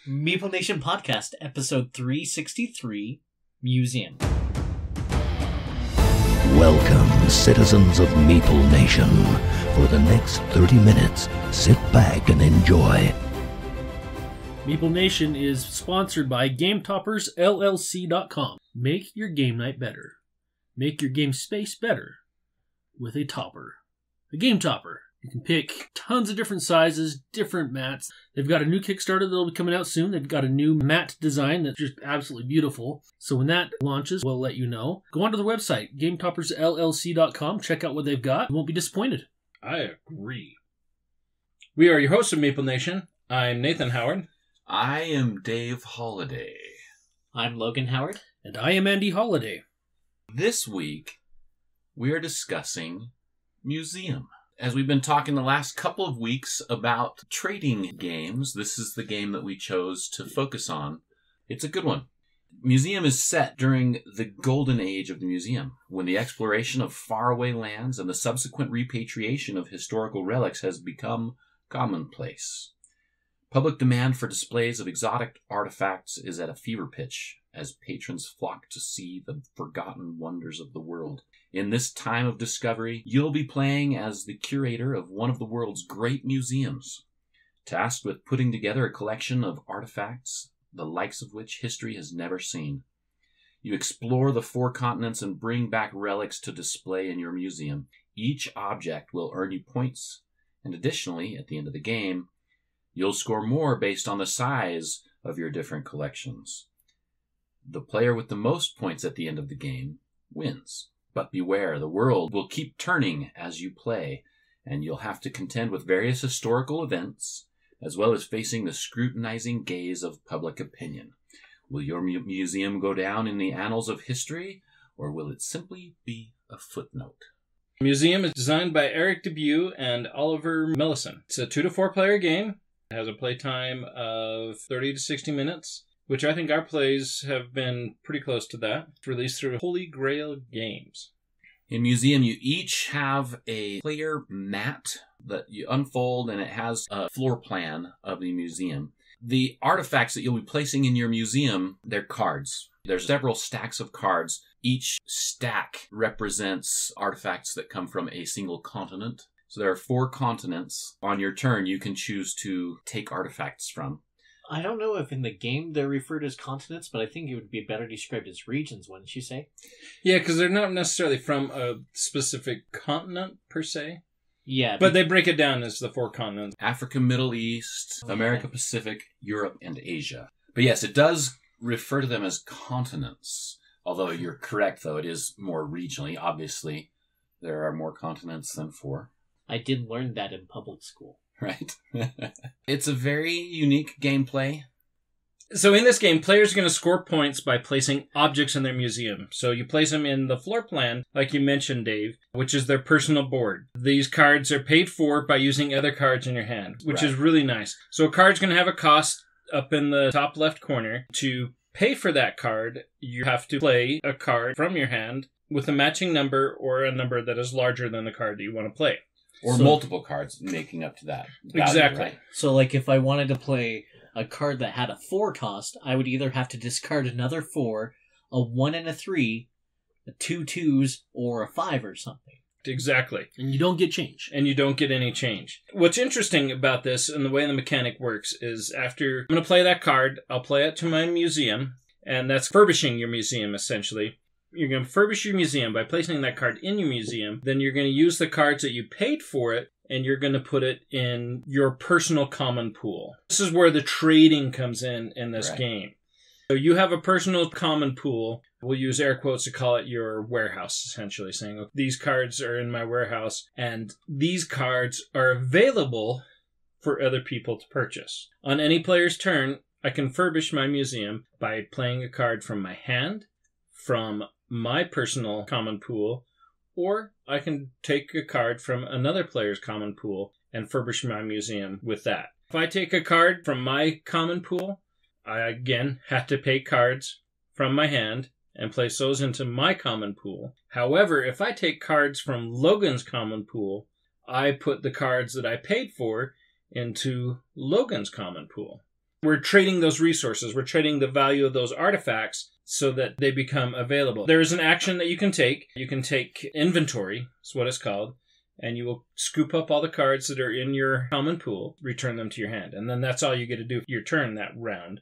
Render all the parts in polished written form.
Meeple Nation Podcast, episode 363, Museum. Welcome, citizens of Meeple Nation. For the next 30 minutes, sit back and enjoy. Meeple Nation is sponsored by GameToppersLLC.com. Make your game night better. Make your game space better with a topper. A game topper. You can pick tons of different sizes, different mats. They've got a new Kickstarter that'll be coming out soon. They've got a new mat design that's just absolutely beautiful. So when that launches, we'll let you know. Go onto the website, GameToppersLLC.com. Check out what they've got. You won't be disappointed. I agree. We are your hosts of Meeple Nation. I'm Nathan Howard. I am Dave Holliday. I'm Logan Howard. And I am Andy Holliday. This week, we are discussing Museum. As we've been talking the last couple of weeks about trading games, this is the game that we chose to focus on. It's a good one. Museum is set during the golden age of the museum, when the exploration of faraway lands and the subsequent repatriation of historical relics has become commonplace. Public demand for displays of exotic artifacts is at a fever pitch as patrons flock to see the forgotten wonders of the world. In this time of discovery, you'll be playing as the curator of one of the world's great museums, tasked with putting together a collection of artifacts, the likes of which history has never seen. You explore the 4 continents and bring back relics to display in your museum. Each object will earn you points, and additionally, at the end of the game, you'll score more based on the size of your different collections. The player with the most points at the end of the game wins. But beware, the world will keep turning as you play, and you'll have to contend with various historical events, as well as facing the scrutinizing gaze of public opinion. Will your museum go down in the annals of history, or will it simply be a footnote? Museum is designed by Eric Dubus and Oliver Melison. It's a 2 to 4 player game. It has a playtime of 30 to 60 minutes, which I think our plays have been pretty close to that. It's released through Holy Grail Games. In Museum, you each have a player mat that you unfold, and it has a floor plan of the museum. The artifacts that you'll be placing in your museum, they're cards. There's several stacks of cards. Each stack represents artifacts that come from a single continent. So there are 4 continents. On your turn, you can choose to take artifacts from. I don't know if in the game they're referred as continents, but I think it would be better described as regions, wouldn't you say? Yeah, because they're not necessarily from a specific continent, per se. Yeah. But they break it down as the 4 continents. Africa, Middle East, America, Pacific, Europe, and Asia. But yes, it does refer to them as continents. Although you're correct, though, it is more regionally. Obviously, there are more continents than 4. I did learn that in public school. Right. It's a very unique gameplay. So in this game, players are going to score points by placing objects in their museum. So you place them in the floor plan, like you mentioned, Dave, which is their personal board. These cards are paid for by using other cards in your hand, which is really nice. So a card's going to have a cost up in the top left corner. To pay for that card, you have to play a card from your hand with a matching number or a number that is larger than the card that you want to play. Or multiple cards making up to that value, exactly. Right? So, like, if I wanted to play a card that had a 4 cost, I would either have to discard another 4, a 1 and a 3, a 2 2s, or a 5 or something. Exactly. And you don't get change. And you don't get any change. What's interesting about this and the way the mechanic works is after I'm going to play that card, I'll play it to my museum, and that's furbishing your museum, essentially. You're going to furbish your museum by placing that card in your museum. Then you're going to use the cards that you paid for it, and you're going to put it in your personal common pool. This is where the trading comes in this game. So you have a personal common pool. We'll use air quotes to call it your warehouse, essentially, saying, these cards are in my warehouse, and these cards are available for other people to purchase. On any player's turn, I can furbish my museum by playing a card from my hand, from my personal common pool, or I can take a card from another player's common pool and furbish my museum with that. If I take a card from my common pool, I again have to pay cards from my hand and place those into my common pool. However, if I take cards from Logan's common pool, I put the cards that I paid for into Logan's common pool. We're trading those resources. We're trading the value of those artifacts so that they become available. There is an action that you can take. You can take inventory, is what it's called, and you will scoop up all the cards that are in your common pool, return them to your hand. And then that's all you get to do for your turn that round.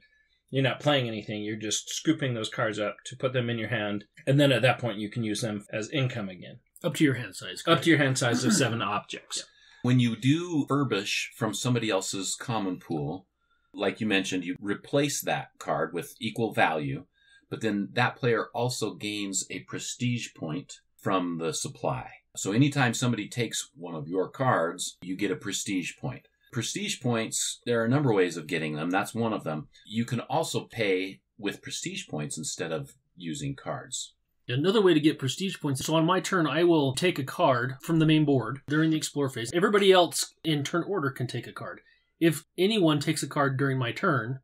You're not playing anything. You're just scooping those cards up to put them in your hand. And then at that point, you can use them as income again. Up to your hand size. Up to your hand size of 7 objects. When you do furbish from somebody else's common pool, like you mentioned, you replace that card with equal value, but then that player also gains a prestige point from the supply. So anytime somebody takes one of your cards, you get a prestige point. Prestige points, there are a number of ways of getting them. That's one of them. You can also pay with prestige points instead of using cards. Another way to get prestige points, so on my turn, I will take a card from the main board during the Explore phase. Everybody else in turn order can take a card. If anyone takes a card during my turn,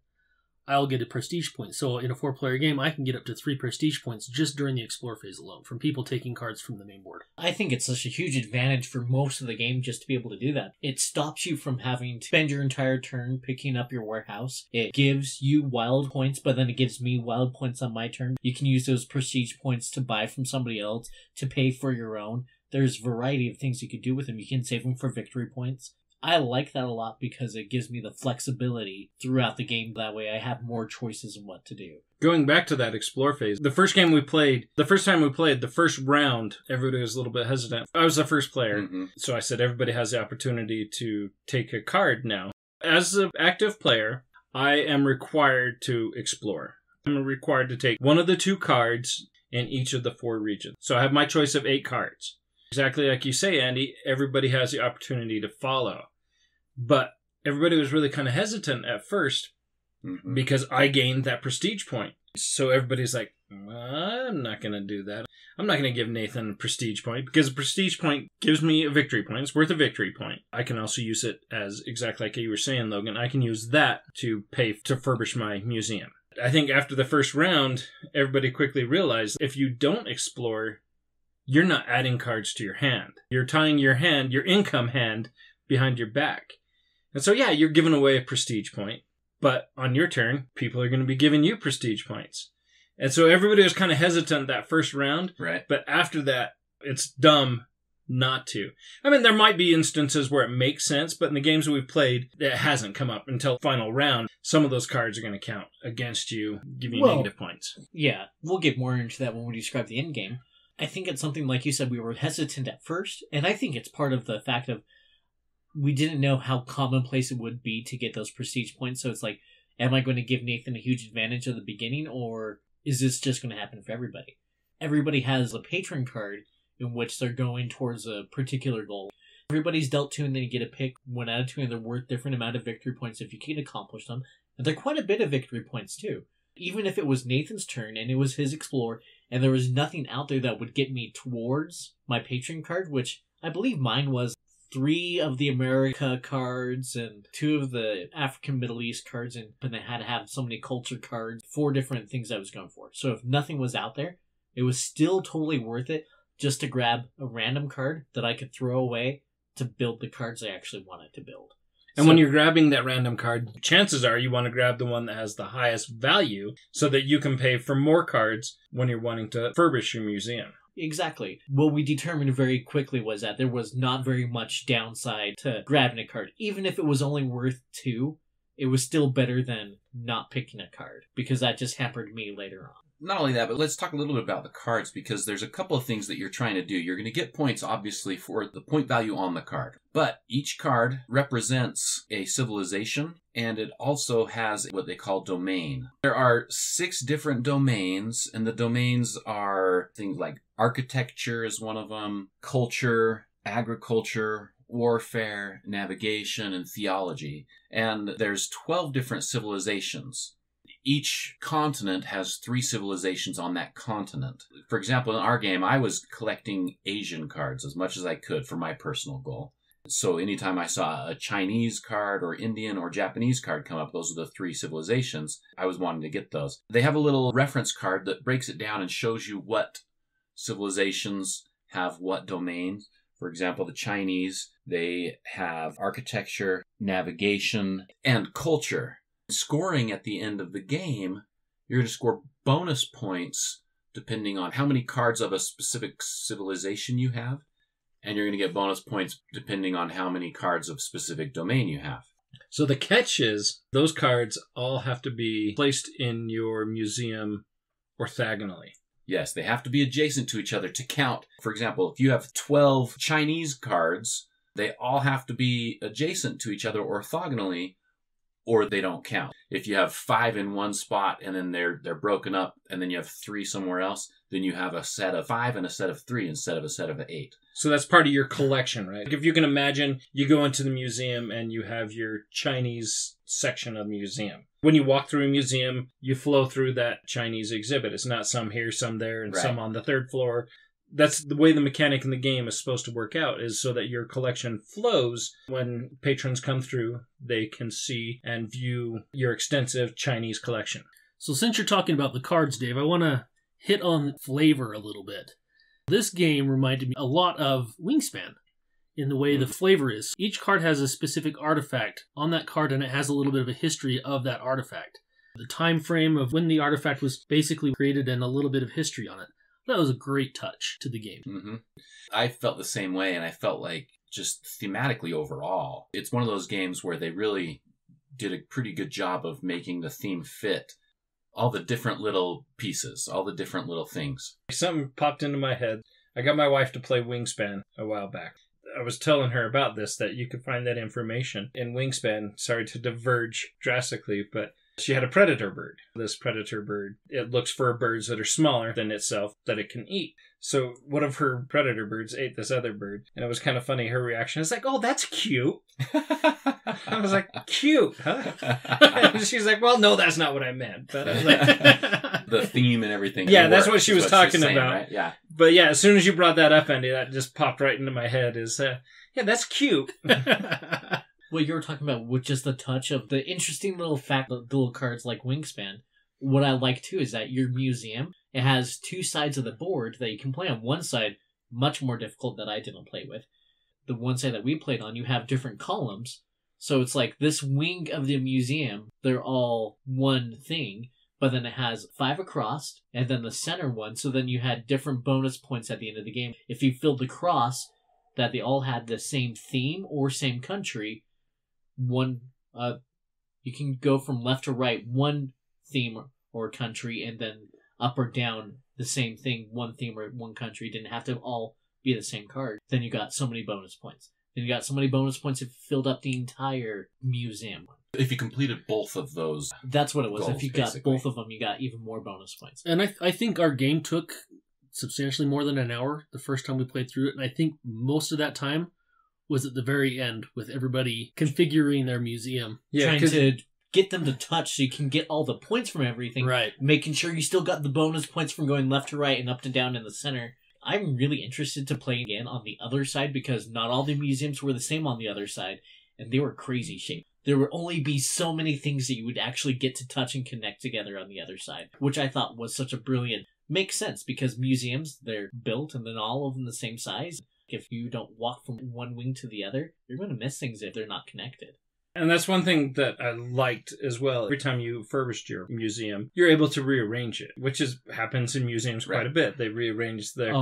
I'll get a prestige point. So in a 4-player game, I can get up to 3 prestige points just during the Explore phase alone from people taking cards from the main board. I think it's such a huge advantage for most of the game just to be able to do that. It stops you from having to spend your entire turn picking up your warehouse. It gives you wild points, but then it gives me wild points on my turn. You can use those prestige points to buy from somebody else, to pay for your own. There's a variety of things you could do with them. You can save them for victory points. I like that a lot because it gives me the flexibility throughout the game. That way I have more choices in what to do. Going back to that Explore phase, the first time we played, the first round, everybody was a little bit hesitant. I was the first player, so I said everybody has the opportunity to take a card now. As an active player, I am required to explore. I'm required to take one of the 2 cards in each of the 4 regions. So I have my choice of 8 cards. Exactly like you say, Andy, everybody has the opportunity to follow. But everybody was really kind of hesitant at first because I gained that prestige point. So everybody's like, I'm not going to do that. I'm not going to give Nathan a prestige point because a prestige point gives me a victory point. It's worth a victory point. I can also use it as, exactly like you were saying, Logan, I can use that to pay to furbish my museum. I think after the first round, everybody quickly realized if you don't explore, you're not adding cards to your hand. You're tying your hand, your income hand, behind your back. And so, yeah, you're giving away a prestige point. But on your turn, people are going to be giving you prestige points. And so everybody was kind of hesitant that first round. Right. But after that, it's dumb not to. I mean, there might be instances where it makes sense, but in the games that we've played, it hasn't come up until final round. Some of those cards are going to count against you, giving you negative points. Yeah, we'll get more into that when we describe the end game. I think it's something, like you said, we were hesitant at first, and I think it's part of the fact of we didn't know how commonplace it would be to get those prestige points, so it's like, am I going to give Nathan a huge advantage at the beginning, or is this just going to happen for everybody? Everybody has a patron card in which they're going towards a particular goal. Everybody's dealt 2, and then you get a pick 1 out of 2, and they're worth different amount of victory points if you can accomplish them, and they're quite a bit of victory points too. Even if it was Nathan's turn and it was his explore, and there was nothing out there that would get me towards my patron card, which I believe mine was 3 of the America cards and 2 of the African Middle East cards, and I had to have so many culture cards, 4 different things I was going for. So if nothing was out there, it was still totally worth it just to grab a random card that I could throw away to build the cards I actually wanted to build. And when you're grabbing that random card, chances are you want to grab the one that has the highest value so that you can pay for more cards when you're wanting to furbish your museum. Exactly. What we determined very quickly was that there was not very much downside to grabbing a card. Even if it was only worth 2, it was still better than not picking a card, because that just hampered me later on. Not only that, but let's talk a little bit about the cards, because there's a couple of things that you're trying to do. You're going to get points, obviously, for the point value on the card. But each card represents a civilization, and it also has what they call domain. There are 6 different domains, and the domains are things like architecture is one of them, culture, agriculture, warfare, navigation, and theology. And there's 12 different civilizations. Each continent has 3 civilizations on that continent. For example, in our game, I was collecting Asian cards as much as I could for my personal goal. So anytime I saw a Chinese card or Indian or Japanese card come up, those are the 3 civilizations, I was wanting to get those. They have a little reference card that breaks it down and shows you what civilizations have what domains. For example, the Chinese, they have architecture, navigation, and culture. Scoring at the end of the game, you're going to score bonus points depending on how many cards of a specific civilization you have, and you're going to get bonus points depending on how many cards of specific domain you have. So the catch is those cards all have to be placed in your museum orthogonally. Yes, they have to be adjacent to each other to count. For example, if you have 12 Chinese cards, they all have to be adjacent to each other orthogonally, or they don't count. If you have 5 in one spot and then they're broken up and then you have 3 somewhere else, then you have a set of 5 and a set of 3 instead of a set of 8. So that's part of your collection, right? If you can imagine, you go into the museum and you have your Chinese section of the museum. When you walk through a museum, you flow through that Chinese exhibit. It's not some here, some there, and some on the third floor. That's the way the mechanic in the game is supposed to work out, is so that your collection flows. When patrons come through, they can see and view your extensive Chinese collection. So since you're talking about the cards, Dave, I want to hit on flavor a little bit. This game reminded me a lot of Wingspan in the way the flavor is. Each card has a specific artifact on that card, and it has a little bit of a history of that artifact. The time frame of when the artifact was basically created and a little bit of history on it. That was a great touch to the game. Mm-hmm. I felt the same way, and I felt like just thematically overall, it's one of those games where they really did a pretty good job of making the theme fit all the different little pieces, all the different little things. Something popped into my head. I got my wife to play Wingspan a while back. I was telling her about this, that you could find that information in Wingspan. Sorry to diverge drastically, but she had a predator bird. This predator bird, it looks for birds that are smaller than itself that it can eat. So one of her predator birds ate this other bird, and it was kind of funny. Her reaction is like, "Oh, that's cute." I was like, "Cute, huh?" And she's like, "Well, no, that's not what I meant." But I was like, the theme and everything. Yeah, that's what she was talking saying, about. Right? Yeah. But yeah, as soon as you brought that up, Andy, that just popped right into my head. Is yeah, that's cute. What you were talking about with just the touch of the interesting little fact, the little cards like Wingspan. What I like too is that your museum, it has 2 sides of the board that you can play on. One side, much more difficult, that I didn't play with. The one side that we played on, you have different columns. So it's like this wing of the museum, they're all one thing, but then it has 5 across, and then the center one, so then you had different bonus points at the end of the game. If you filled the cross, that they all had the same theme or same country, you can go from left to right, one theme or country, and then up or down the same thing, one theme or one country. Didn't have to all be the same card. Then you got so many bonus points. Then you got so many bonus points it filled up the entire museum. If you completed both of those, that's what it was. goals, if you got basically both of them, you got even more bonus points. And I think our game took substantially more than an hour the first time we played through it, and I think most of that time was at the very end with everybody configuring their museum. Trying to get them to touch so you can get all the points from everything. Right. Making sure you still got the bonus points from going left to right and up to down in the center. I'm really interested to play again on the other side because not all the museums were the same on the other side, and they were crazy shaped. There would only be so many things that you would actually get to touch and connect together on the other side, which I thought was such a brilliant... Makes sense because museums, they're built and then all of them the same size. If you don't walk from one wing to the other, you're going to miss things if they're not connected. And that's one thing that I liked as well. Every time you furbished your museum, you're able to rearrange it, which happens in museums quite a bit. They rearrange their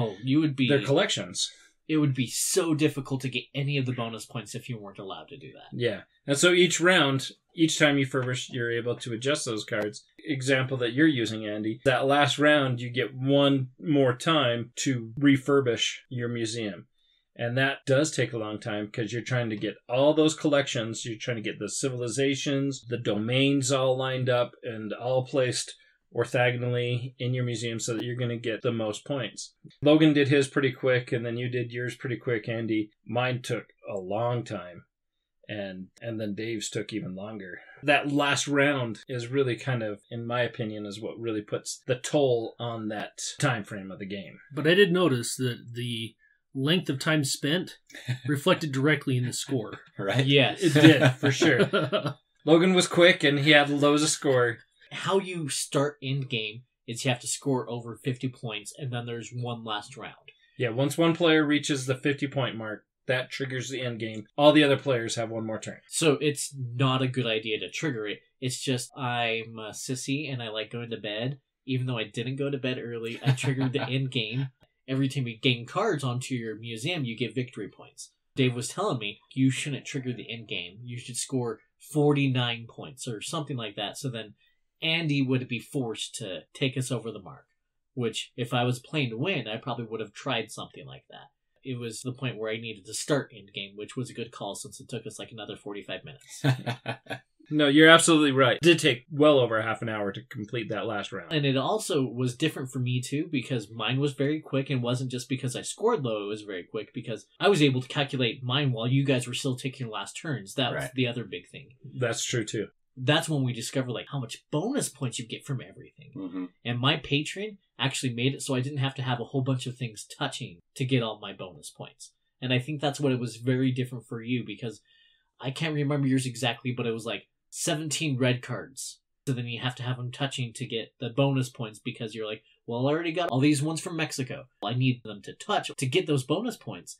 collections. It would be so difficult to get any of the bonus points if you weren't allowed to do that. Yeah. And so each round, each time you furbish, you're able to adjust those cards. Example that you're using, Andy, that last round, you get one more time to refurbish your museum. And that does take a long time because you're trying to get all those collections. You're trying to get the civilizations, the domains all lined up and all placed orthogonally in your museum so that you're going to get the most points. Logan did his pretty quick, and then you did yours pretty quick, Andy. Mine took a long time, and then Dave's took even longer. That last round is really kind of, in my opinion, is what really puts the toll on that time frame of the game. But I did notice that the length of time spent reflected directly in the score. Right? Yes. It did, for sure. Logan was quick, and he had lows of score. How you start in-game is you have to score over 50 points, and then there's one last round. Yeah, once one player reaches the 50-point mark, that triggers the end game. All the other players have one more turn. So it's not a good idea to trigger it. It's just I'm a sissy and I like going to bed. Even though I didn't go to bed early, I triggered the end game. Every time you gain cards onto your museum, you get victory points. Dave was telling me, you shouldn't trigger the end game. You should score 49 points or something like that. So then Andy would be forced to take us over the mark. Which, if I was playing to win, I probably would have tried something like that. It was the point where I needed to start end game, which was a good call since it took us like another 45 minutes. No, you're absolutely right. It did take well over half an hour to complete that last round. And it also was different for me too, because mine was very quick, and wasn't just because I scored low, it was very quick, because I was able to calculate mine while you guys were still taking your last turns. That was the other big thing. That's true too. That's when we discovered like how much bonus points you get from everything. Mm-hmm. And my patron actually made it so I didn't have to have a whole bunch of things touching to get all my bonus points. And I think that's what it was very different for you, because I can't remember yours exactly, but it was like 17 red cards. So then you have to have them touching to get the bonus points, because you're like, well, I already got all these ones from Mexico. I need them to touch to get those bonus points.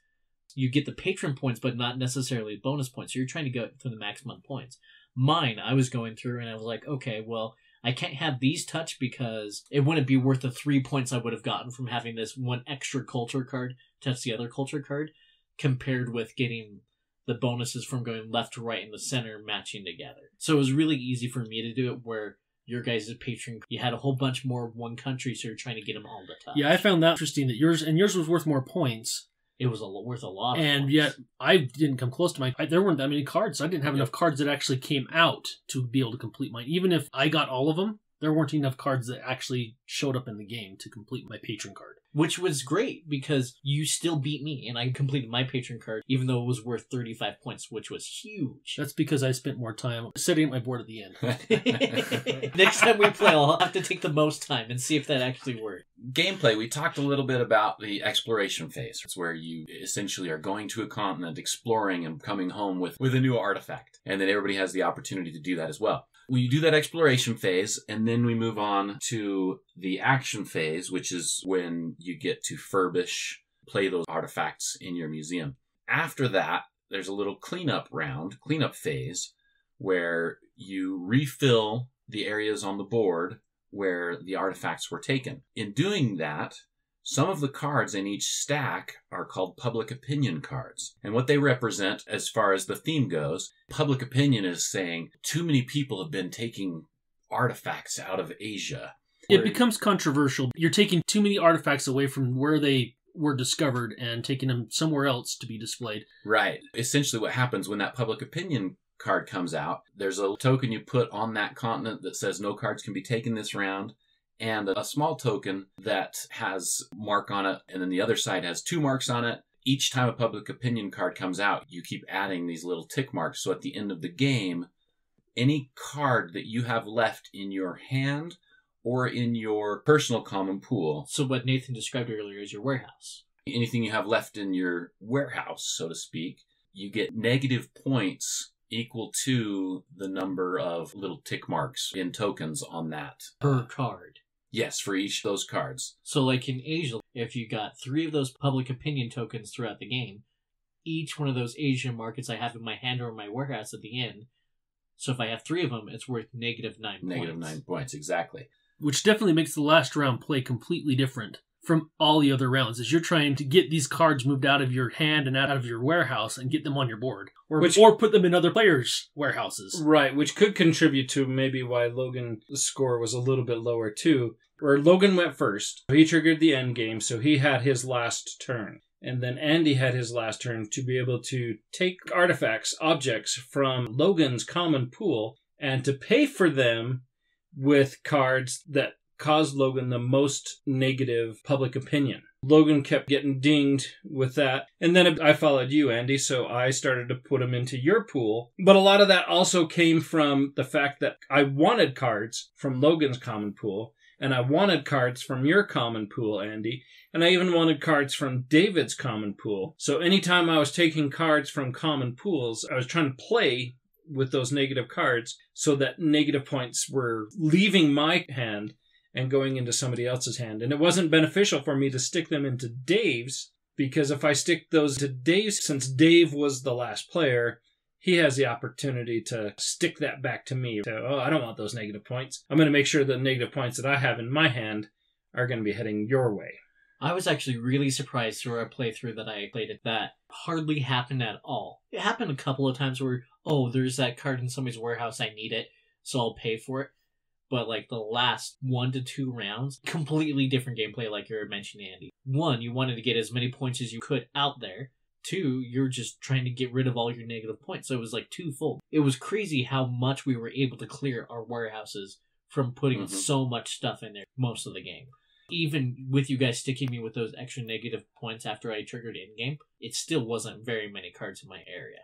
You get the patron points, but not necessarily bonus points. So you're trying to go through the maximum points. Mine, I was going through and I was like, okay, well, I can't have these touch because it wouldn't be worth the 3 points I would have gotten from having this one extra culture card touch the other culture card, compared with getting the bonuses from going left to right in the center matching together. So it was really easy for me to do it, where your guys' patron, you had a whole bunch more of one country, so you're trying to get them all to touch. Yeah, I found that interesting that yours was worth more points. It was worth a lot of and points. Yet I didn't come close to mine. There weren't that many cards. I didn't have enough cards that actually came out to be able to complete mine. Even if I got all of them, there weren't enough cards that actually showed up in the game to complete my patron card. Which was great, because you still beat me, and I completed my patron card, even though it was worth 35 points, which was huge. That's because I spent more time setting up my board at the end. Next time we play, I'll have to take the most time and see if that actually worked. Gameplay, we talked a little bit about the exploration phase. It's where you essentially are going to a continent, exploring, and coming home with a new artifact. And then everybody has the opportunity to do that as well. We do that exploration phase, and then we move on to the action phase, which is when you get to furbish, play those artifacts in your museum. After that, there's a little cleanup phase, where you refill the areas on the board where the artifacts were taken. In doing that, some of the cards in each stack are called public opinion cards. And what they represent, as far as the theme goes, public opinion is saying too many people have been taking artifacts out of Asia. It becomes controversial. You're taking too many artifacts away from where they were discovered and taking them somewhere else to be displayed. Right. Essentially what happens when that public opinion card comes out, there's a token you put on that continent that says no cards can be taken this round, and a small token that has mark on it, and then the other side has 2 marks on it. Each time a public opinion card comes out, you keep adding these little tick marks. So at the end of the game, any card that you have left in your hand or in your personal common pool. So what Nathan described earlier is your warehouse. Anything you have left in your warehouse, so to speak, you get negative points equal to the number of little tick marks in tokens on that. Per card. Yes, for each of those cards. So like in Asia, if you got 3 of those public opinion tokens throughout the game, each one of those Asian markets I have in my hand or in my warehouse at the end. So if I have 3 of them, it's worth -9 points. -9 points, exactly. Which definitely makes the last round play completely different from all the other rounds, as you're trying to get these cards moved out of your hand and out of your warehouse and get them on your board. Or put them in other players' warehouses. Right, which could contribute to maybe why Logan's score was a little bit lower too. Where Logan went first. He triggered the end game, so he had his last turn. And then Andy had his last turn to be able to take artifacts, objects from Logan's common pool, and to pay for them with cards that caused Logan the most negative public opinion. Logan kept getting dinged with that. And then I followed you, Andy, so I started to put them into your pool. But a lot of that also came from the fact that I wanted cards from Logan's common pool, and I wanted cards from your common pool, Andy, and I even wanted cards from David's common pool. So anytime I was taking cards from common pools, I was trying to play with those negative cards so that negative points were leaving my hand and going into somebody else's hand. And it wasn't beneficial for me to stick them into Dave's Because if I stick those to Dave, since Dave was the last player, he has the opportunity to stick that back to me. So, oh, I don't want those negative points. I'm going to make sure the negative points that I have in my hand are going to be heading your way. I was actually really surprised through our playthrough that I played it. That hardly happened at all. It happened a couple of times where, oh, there's that card in somebody's warehouse, I need it, so I'll pay for it. But like the last 1 to 2 rounds, completely different gameplay like you were mentioning, Andy. 1, you wanted to get as many points as you could out there. 2, you're just trying to get rid of all your negative points. So it was like twofold. It was crazy how much we were able to clear our warehouses from putting so much stuff in there most of the game. Even with you guys sticking me with those extra negative points after I triggered in-game, it still wasn't very many cards in my area.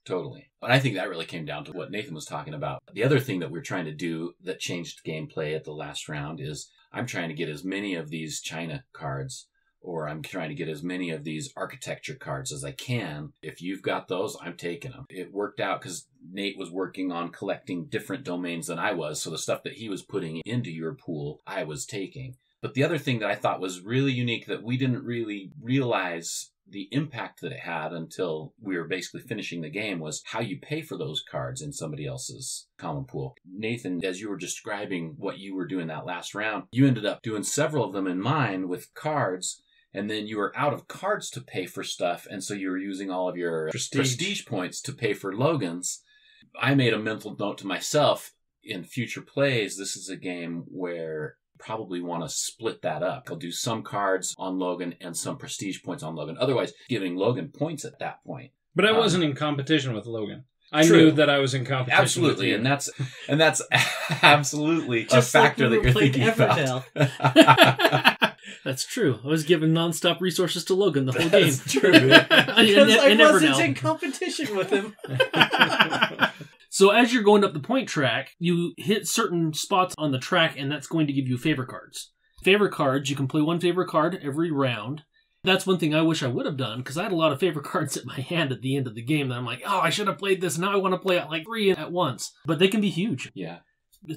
Totally. And I think that really came down to what Nathan was talking about. The other thing that we're trying to do that changed gameplay at the last round is I'm trying to get as many of these China cards, or I'm trying to get as many of these architecture cards as I can. If you've got those, I'm taking them. It worked out because Nate was working on collecting different domains than I was, so the stuff that he was putting into your pool, I was taking. But the other thing that I thought was really unique that we didn't really realize the impact that it had until we were basically finishing the game was how you pay for those cards in somebody else's common pool. Nathan, as you were describing what you were doing that last round, you ended up doing several of them in mine with cards, and then you were out of cards to pay for stuff, and so you were using all of your prestige points to pay for Logan's. I made a mental note to myself, in future plays, this is a game where probably want to split that up. I'll do some cards on Logan and some prestige points on Logan. Otherwise, giving Logan points at that point. But I wasn't in competition with Logan. I knew that I was in competition. Absolutely, with you. and that's absolutely a factor that you're thinking about. That's true. I was giving nonstop resources to Logan the whole game. That's true. Man. Because I wasn't in competition with him. So as you're going up the point track, you hit certain spots on the track, and that's going to give you favor cards. Favor cards, you can play one favor card every round. That's one thing I wish I would have done, because I had a lot of favor cards at my hand at the end of the game that I'm like, oh, I should have played this. Now I want to play out like 3 at once. But they can be huge. Yeah.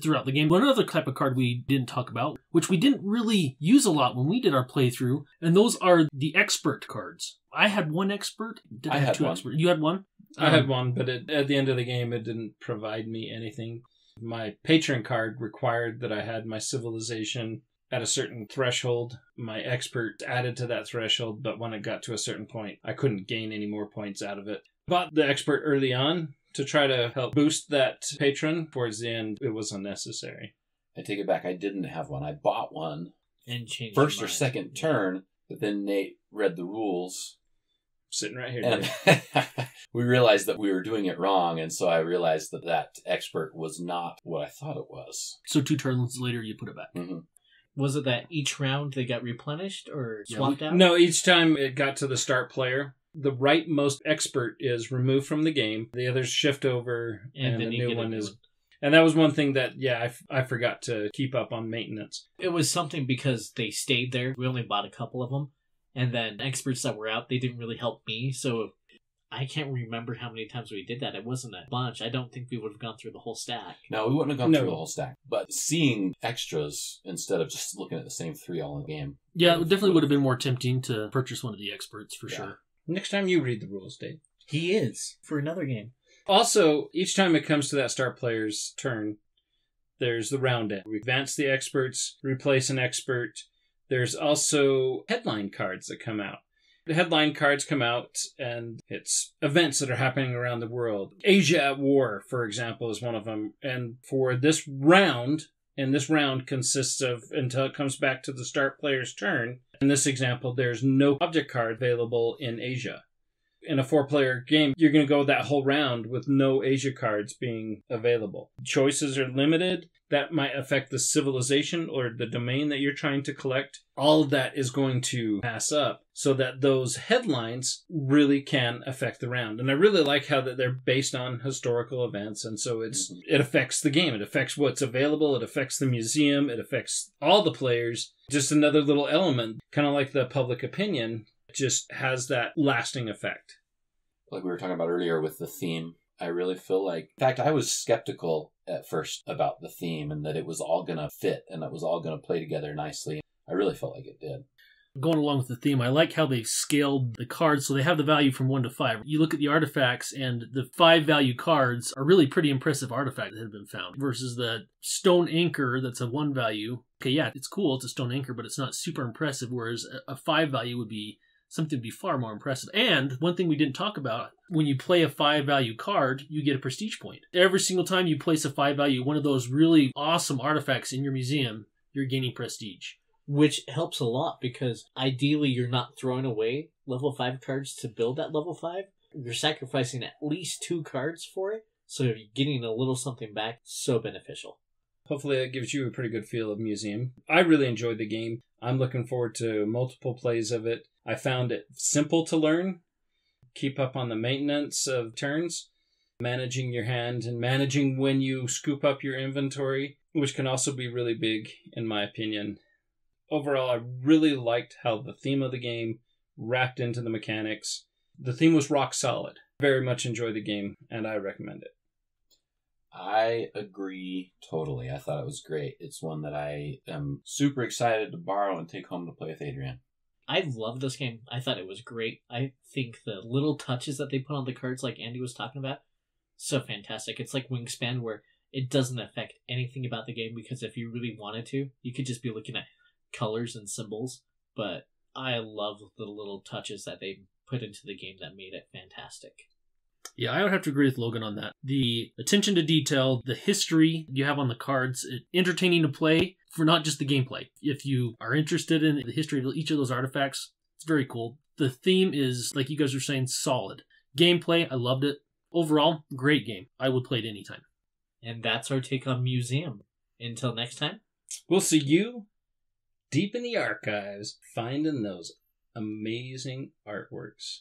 Throughout the game. One other type of card we didn't talk about, which we didn't really use a lot when we did our playthrough, and those are the expert cards. I had one expert. I had 2 one. expert? You had one? I had one, but at the end of the game, it didn't provide me anything. My patron card required that I had my civilization at a certain threshold. My expert added to that threshold, but when it got to a certain point, I couldn't gain any more points out of it. Bought the expert early on to try to help boost that patron. Towards the end, it was unnecessary. I take it back. I didn't have one. I bought one And changed first or second turn, but then Nate read the rules. Sitting right here. And we realized that we were doing it wrong, and so I realized that that expert was not what I thought it was. So 2 turns later, you put it back. Mm-hmm. Was it that each round they got replenished or swapped out? No, each time it got to the start player, the rightmost expert is removed from the game. The others shift over, and the new one is... And that was one thing that, I forgot to keep up on maintenance. It was something because they stayed there. We only bought a couple of them. And then experts that were out, they didn't really help me. So I can't remember how many times we did that. It wasn't a bunch. I don't think we would have gone through the whole stack. No, we wouldn't have gone through the whole stack. But seeing extras instead of just looking at the same 3 all in the game. Yeah, it definitely would have been more tempting to purchase one of the experts, for sure. Next time you read the rules, Dave. He is, for another game. Also, each time it comes to that start player's turn, there's the round end. We advance the experts, replace an expert. There's also headline cards that come out. The headline cards come out, and it's events that are happening around the world. Asia at War, for example, is one of them. And for this round, and this round consists of, until it comes back to the start player's turn, in this example, there's no object card available in Asia. In a 4-player game, you're going to go that whole round with no Asia cards being available. Choices are limited. That might affect the civilization or the domain that you're trying to collect. All of that is going to pass up so that those headlines really can affect the round. And I really like how that they're based on historical events. And so it affects the game. It affects what's available. It affects the museum. It affects all the players. Just another little element, kind of like the public opinion, just has that lasting effect. Like we were talking about earlier with the theme, I really feel like... In fact, I was skeptical at first about the theme and that it was all going to fit and it was all going to play together nicely. I really felt like it did. Going along with the theme, I like how they scaled the cards so they have the value from 1 to 5. You look at the artifacts, and the 5 value cards are really pretty impressive artifacts that have been found, versus the stone anchor that's a 1 value. Okay, yeah, it's cool, it's a stone anchor, but it's not super impressive, whereas a 5 value would be something to be far more impressive. And one thing we didn't talk about, when you play a 5 value card, you get a prestige point. Every single time you place a 5 value, one of those really awesome artifacts in your museum, you're gaining prestige. Which helps a lot because ideally you're not throwing away level 5 cards to build that level 5. You're sacrificing at least 2 cards for it, so you're getting a little something back. So beneficial. Hopefully that gives you a pretty good feel of Museum. I really enjoyed the game. I'm looking forward to multiple plays of it. I found it simple to learn. Keep up on the maintenance of turns, managing your hand, and managing when you scoop up your inventory, which can also be really big, in my opinion. Overall, I really liked how the theme of the game wrapped into the mechanics. The theme was rock solid. Very much enjoyed the game, and I recommend it. I agree totally. I thought it was great. It's one that I am super excited to borrow and take home to play with Adrian. I love this game. I thought it was great. I think the little touches that they put on the cards, like Andy was talking about, so fantastic. It's like Wingspan, where it doesn't affect anything about the game, because if you really wanted to, you could just be looking at colors and symbols. But I love the little touches that they put into the game that made it fantastic. Yeah, I would have to agree with Logan on that. The attention to detail, the history you have on the cards, entertaining to play for not just the gameplay. If you are interested in the history of each of those artifacts, it's very cool. The theme is, like you guys were saying, solid. Gameplay, I loved it. Overall, great game. I would play it anytime. And that's our take on Museum. Until next time, we'll see you deep in the archives, finding those amazing artworks.